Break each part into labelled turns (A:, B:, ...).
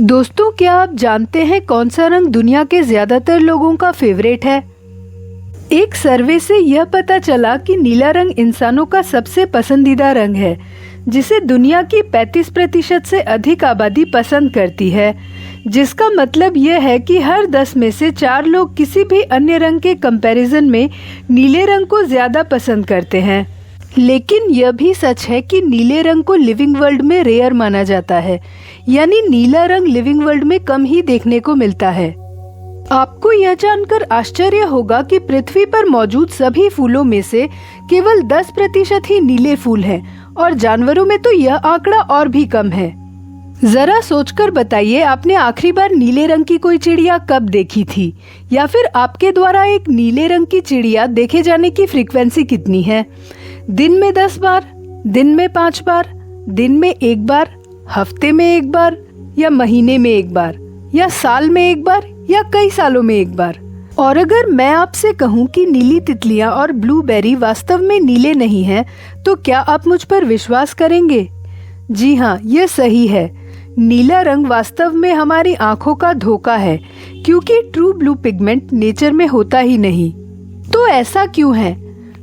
A: दोस्तों, क्या आप जानते हैं कौन सा रंग दुनिया के ज्यादातर लोगों का फेवरेट है? एक सर्वे से यह पता चला कि नीला रंग इंसानों का सबसे पसंदीदा रंग है, जिसे दुनिया की 35% से अधिक आबादी पसंद करती है। जिसका मतलब यह है कि हर 10 में से 4 लोग किसी भी अन्य रंग के कंपैरिजन में नीले रंग को ज्यादा पसंद करते हैं। लेकिन यह भी सच है कि नीले रंग को लिविंग वर्ल्ड में रेयर माना जाता है, यानी नीला रंग लिविंग वर्ल्ड में कम ही देखने को मिलता है। आपको यह जानकर आश्चर्य होगा कि पृथ्वी पर मौजूद सभी फूलों में से केवल 10% ही नीले फूल हैं, और जानवरों में तो यह आंकड़ा और भी कम है। जरा सोचकर बताइए, आपने आखिरी बार नीले रंग की कोई चिड़िया कब देखी थी? या फिर आपके द्वारा एक नीले रंग की चिड़िया देखे जाने की फ्रीक्वेंसी कितनी है? दिन में 10 बार, दिन में 5 बार, दिन में 1 बार, हफ्ते में 1 बार, या महीने में 1 बार, या साल में 1 बार, या कई सालों में 1 बार? और अगर मैं आपसे कहूँ कि नीली तितलियां और ब्लूबेरी वास्तव में नीले नहीं हैं, तो क्या आप मुझ पर विश्वास करेंगे? जी हाँ, यह सही है। नीला रंग वास्तव में हमारी आंखों का धोखा है, क्योंकि ट्रू ब्लू पिगमेंट नेचर में होता ही नहीं। तो ऐसा क्यों है?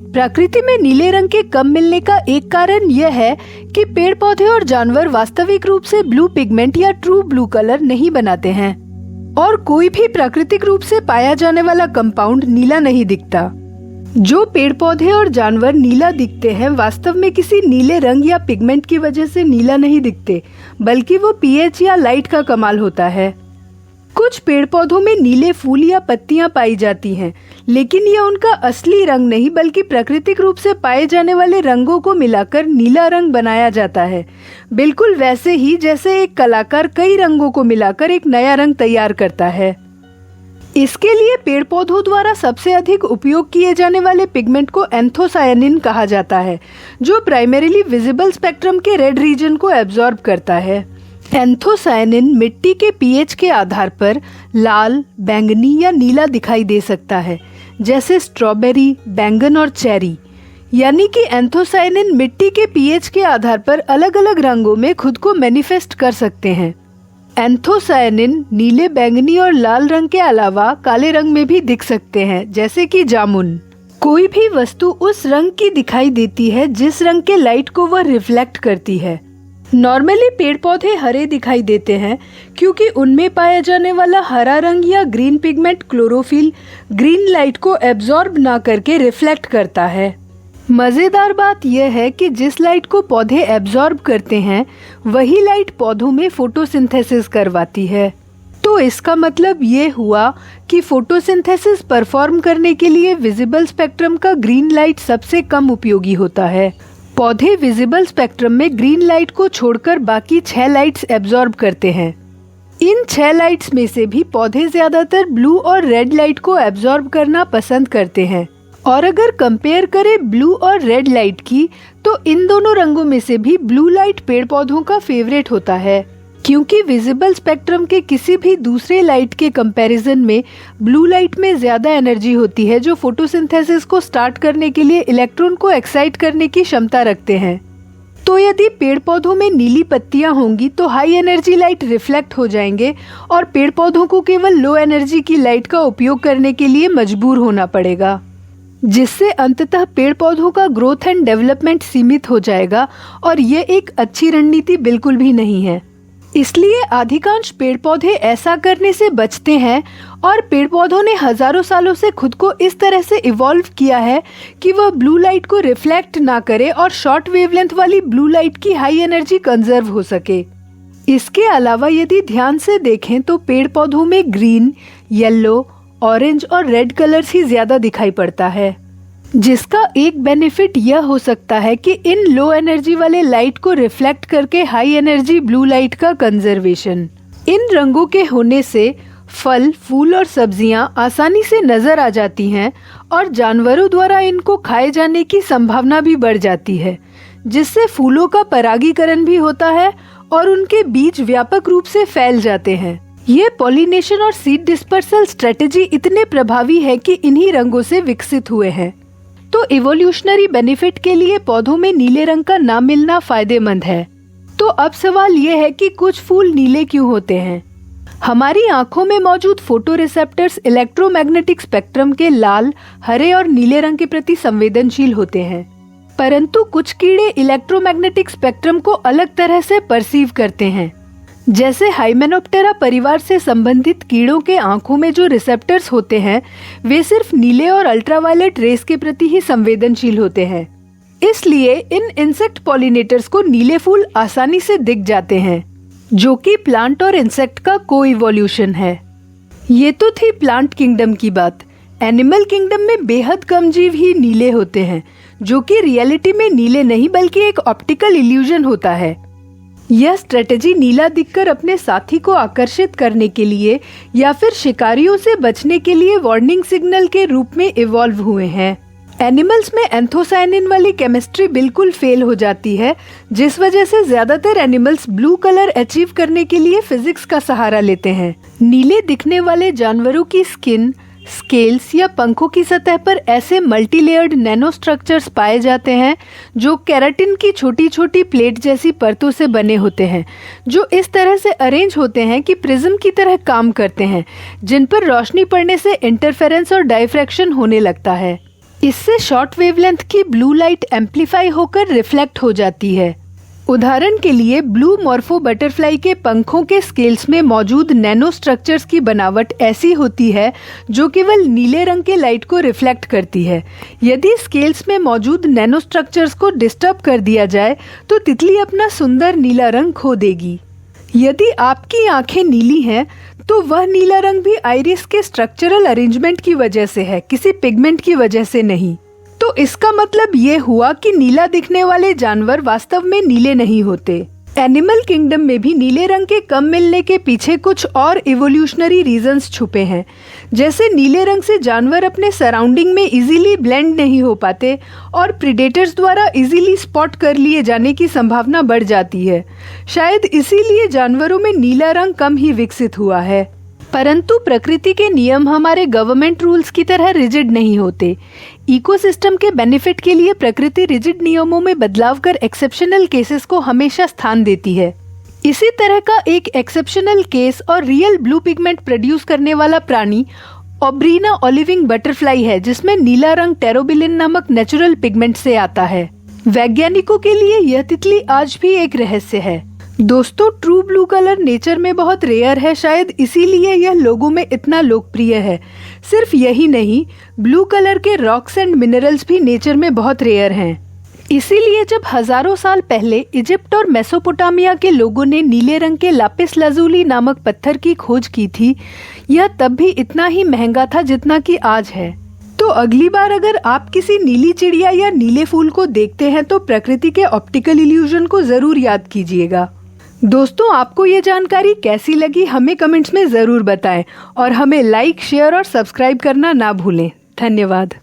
A: प्रकृति में नीले रंग के कम मिलने का एक कारण यह है कि पेड़ पौधे और जानवर वास्तविक रूप से ब्लू पिगमेंट या ट्रू ब्लू कलर नहीं बनाते हैं, और कोई भी प्राकृतिक रूप से पाया जाने वाला कंपाउंड नीला नहीं दिखता। जो पेड़ पौधे और जानवर नीला दिखते हैं, वास्तव में किसी नीले रंग या पिगमेंट की वजह से नीला नहीं दिखते, बल्कि वो पीएच या लाइट का कमाल होता है। कुछ पेड़ पौधों में नीले फूल या पत्तियां पाई जाती हैं, लेकिन यह उनका असली रंग नहीं, बल्कि प्राकृतिक रूप से पाए जाने वाले रंगों को मिलाकर नीला रंग बनाया जाता है। बिल्कुल वैसे ही जैसे एक कलाकार कई रंगों को मिलाकर एक नया रंग तैयार करता है। इसके लिए पेड़ पौधों द्वारा सबसे अधिक उपयोग किए जाने वाले पिगमेंट को एंथोसायनिन कहा जाता है, जो प्राइमरीली विजिबल स्पेक्ट्रम के रेड रीजन को एब्जॉर्ब करता है। एंथोसायनिन मिट्टी के पीएच के आधार पर लाल, बैंगनी या नीला दिखाई दे सकता है, जैसे स्ट्रॉबेरी, बैंगन और चेरी। यानी कि एंथोसायनिन मिट्टी के पीएच के आधार पर अलग अलग रंगों में खुद को मैनिफेस्ट कर सकते हैं। एंथोसायनिन नीले, बैंगनी और लाल रंग के अलावा काले रंग में भी दिख सकते हैं, जैसे कि जामुन। कोई भी वस्तु उस रंग की दिखाई देती है जिस रंग के लाइट को वह रिफ्लेक्ट करती है। नॉर्मली पेड़ पौधे हरे दिखाई देते हैं, क्योंकि उनमें पाया जाने वाला हरा रंग या green pigment chlorophyll green light को एब्जॉर्ब ना करके रिफ्लेक्ट करता है। मजेदार बात यह है कि जिस लाइट को पौधे एब्जॉर्ब करते हैं, वही लाइट पौधों में फोटोसिंथेसिस करवाती है। तो इसका मतलब ये हुआ कि फोटोसिंथेसिस परफॉर्म करने के लिए विजिबल स्पेक्ट्रम का ग्रीन लाइट सबसे कम उपयोगी होता है। पौधे विजिबल स्पेक्ट्रम में ग्रीन लाइट को छोड़कर बाकी 6 लाइट्स एब्जॉर्ब करते हैं। इन 6 लाइट्स में से भी पौधे ज्यादातर ब्लू और रेड लाइट को एब्जॉर्ब करना पसंद करते हैं। और अगर कंपेयर करें ब्लू और रेड लाइट की, तो इन दोनों रंगों में से भी ब्लू लाइट पेड़ पौधों का फेवरेट होता है, क्योंकि विजिबल स्पेक्ट्रम के किसी भी दूसरे लाइट के कंपैरिजन में ब्लू लाइट में ज्यादा एनर्जी होती है, जो फोटोसिंथेसिस को स्टार्ट करने के लिए इलेक्ट्रॉन को एक्साइट करने की क्षमता रखते हैं। तो यदि पेड़ पौधों में नीली पत्तियां होंगी तो हाई एनर्जी लाइट रिफ्लेक्ट हो जाएंगे, और पेड़ पौधों को केवल लो एनर्जी की लाइट का उपयोग करने के लिए मजबूर होना पड़ेगा, जिससे अंततः पेड़ पौधों का ग्रोथ एंड डेवलपमेंट सीमित हो जाएगा, और ये एक अच्छी रणनीति बिल्कुल भी नहीं है। इसलिए अधिकांश पेड़ पौधे ऐसा करने से बचते हैं, और पेड़ पौधों ने हजारों सालों से खुद को इस तरह से इवॉल्व किया है कि वह ब्लू लाइट को रिफ्लेक्ट ना करे और शॉर्ट वेवलेंथ वाली ब्लू लाइट की हाई एनर्जी कंजर्व हो सके। इसके अलावा यदि ध्यान से देखें तो पेड़ पौधों में ग्रीन, येलो, ऑरेंज और रेड कलर्स ही ज्यादा दिखाई पड़ता है, जिसका एक बेनिफिट यह हो सकता है कि इन लो एनर्जी वाले लाइट को रिफ्लेक्ट करके हाई एनर्जी ब्लू लाइट का कंजर्वेशन। इन रंगों के होने से फल, फूल और सब्जियां आसानी से नजर आ जाती हैं, और जानवरों द्वारा इनको खाए जाने की संभावना भी बढ़ जाती है, जिससे फूलों का परागीकरण भी होता है और उनके बीज व्यापक रूप से फैल जाते हैं। ये पॉलिनेशन और सीड डिस्पर्सल स्ट्रेटेजी इतने प्रभावी है कि इन्हीं रंगों से विकसित हुए हैं। तो इवोल्यूशनरी बेनिफिट के लिए पौधों में नीले रंग का ना मिलना फायदेमंद है। तो तो अब सवाल ये है कि कुछ फूल नीले क्यों होते हैं। हमारी आंखों में मौजूद फोटोरिसेप्टर्स इलेक्ट्रोमैग्नेटिक स्पेक्ट्रम के लाल, हरे और नीले रंग के प्रति संवेदनशील होते हैं, परंतु कुछ कीड़े इलेक्ट्रोमैग्नेटिक स्पेक्ट्रम को अलग तरह से परसीव करते हैं। जैसे हाइमेनोप्टेरा परिवार से संबंधित कीड़ों के आंखों में जो रिसेप्टर्स होते हैं वे सिर्फ नीले और अल्ट्रावायलेट रेस के प्रति ही संवेदनशील होते हैं। इसलिए इन इंसेक्ट पॉलिनेटर्स को नीले फूल आसानी से दिख जाते हैं, जो कि प्लांट और इंसेक्ट का को-इवोल्यूशन है। ये तो थी प्लांट किंगडम की बात। एनिमल किंगडम में बेहद कम जीव ही नीले होते हैं, जो कि रियलिटी में नीले नहीं बल्कि एक ऑप्टिकल इल्यूजन होता है। यह स्ट्रेटेजी नीला दिखकर अपने साथी को आकर्षित करने के लिए या फिर शिकारियों से बचने के लिए वार्निंग सिग्नल के रूप में इवॉल्व हुए हैं। एनिमल्स में एंथोसायनिन वाली केमिस्ट्री बिल्कुल फेल हो जाती है, जिस वजह से ज्यादातर एनिमल्स ब्लू कलर अचीव करने के लिए फिजिक्स का सहारा लेते हैं। नीले दिखने वाले जानवरों की स्किन, स्केल्स या पंखों की सतह पर ऐसे मल्टीलेयर्ड नैनो स्ट्रक्चर्स पाए जाते हैं जो केराटिन की छोटी छोटी प्लेट जैसी परतों से बने होते हैं, जो इस तरह से अरेंज होते हैं कि प्रिज्म की तरह काम करते हैं, जिन पर रोशनी पड़ने से इंटरफेरेंस और डायफ्रैक्शन होने लगता है। इससे शॉर्ट वेवलेंथ की ब्लू लाइट एम्पलीफाई होकर रिफ्लेक्ट हो जाती है। उदाहरण के लिए ब्लू मॉर्फो बटरफ्लाई के पंखों के स्केल्स में मौजूद नैनो स्ट्रक्चर्स की बनावट ऐसी होती है जो केवल नीले रंग के लाइट को रिफ्लेक्ट करती है। यदि स्केल्स में मौजूद नैनो स्ट्रक्चर्स को डिस्टर्ब कर दिया जाए तो तितली अपना सुंदर नीला रंग खो देगी। यदि आपकी आंखें नीली हैं तो वह नीला रंग भी आइरिस के स्ट्रक्चरल अरेंजमेंट की वजह से है, किसी पिगमेंट की वजह से नहीं। तो इसका मतलब ये हुआ कि नीला दिखने वाले जानवर वास्तव में नीले नहीं होते। एनिमल किंगडम में भी नीले रंग के कम मिलने के पीछे कुछ और इवोल्यूशनरी रीजंस छुपे हैं। जैसे नीले रंग से जानवर अपने सराउंडिंग में इजीली ब्लेंड नहीं हो पाते और प्रीडेटर्स द्वारा इजीली स्पॉट कर लिए जाने की संभावना बढ़ जाती है। शायद इसीलिए जानवरों में नीला रंग कम ही विकसित हुआ है। परंतु प्रकृति के नियम हमारे गवर्नमेंट रूल्स की तरह रिजिड नहीं होते। इकोसिस्टम के बेनिफिट के लिए प्रकृति रिजिड नियमों में बदलाव कर एक्सेप्शनल केसेस को हमेशा स्थान देती है। इसी तरह का एक एक्सेप्शनल केस और रियल ब्लू पिगमेंट प्रोड्यूस करने वाला प्राणी ऑब्रीना ओलिविंग बटरफ्लाई है, जिसमें नीला रंग टेरोबिलिन नामक नेचुरल पिगमेंट से आता है। वैज्ञानिकों के लिए यह तितली आज भी एक रहस्य है। दोस्तों, ट्रू ब्लू कलर नेचर में बहुत रेयर है, शायद इसीलिए यह लोगों में इतना लोकप्रिय है। सिर्फ यही नहीं, ब्लू कलर के रॉक्स एंड मिनरल्स भी नेचर में बहुत रेयर हैं। इसीलिए जब हजारों साल पहले इजिप्ट और मेसोपोटामिया के लोगों ने नीले रंग के लापिस लाजुली नामक पत्थर की खोज की थी, यह तब भी इतना ही महंगा था जितना कि आज है। तो अगली बार अगर आप किसी नीली चिड़िया या नीले फूल को देखते हैं तो प्रकृति के ऑप्टिकल इल्यूजन को जरूर याद कीजिएगा। दोस्तों, आपको ये जानकारी कैसी लगी हमें कमेंट्स में जरूर बताएं और हमें लाइक, शेयर और सब्सक्राइब करना ना भूलें। धन्यवाद।